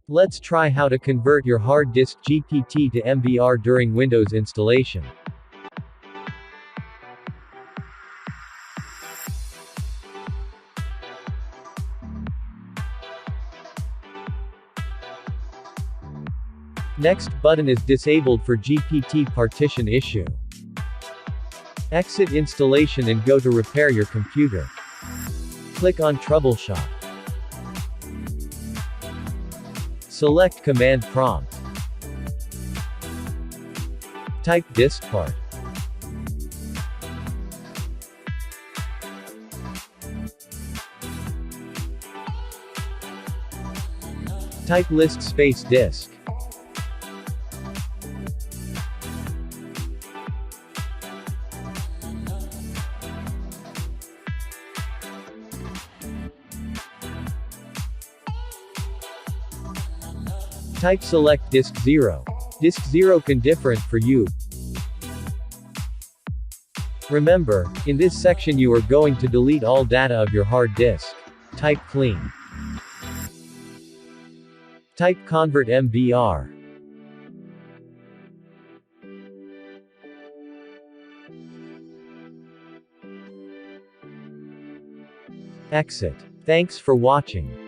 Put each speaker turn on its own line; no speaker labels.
Let's try how to convert your hard disk GPT to MBR during Windows installation. Next button is disabled for GPT partition issue. Exit installation and go to repair your computer. Click on Troubleshoot. Select Command Prompt. Type disk part. Type list space disk. Type select disk 0. Disk 0 can different for you. Remember, in this section you are going to delete all data of your hard disk. Type clean. Type convert MBR. Exit. Thanks for watching.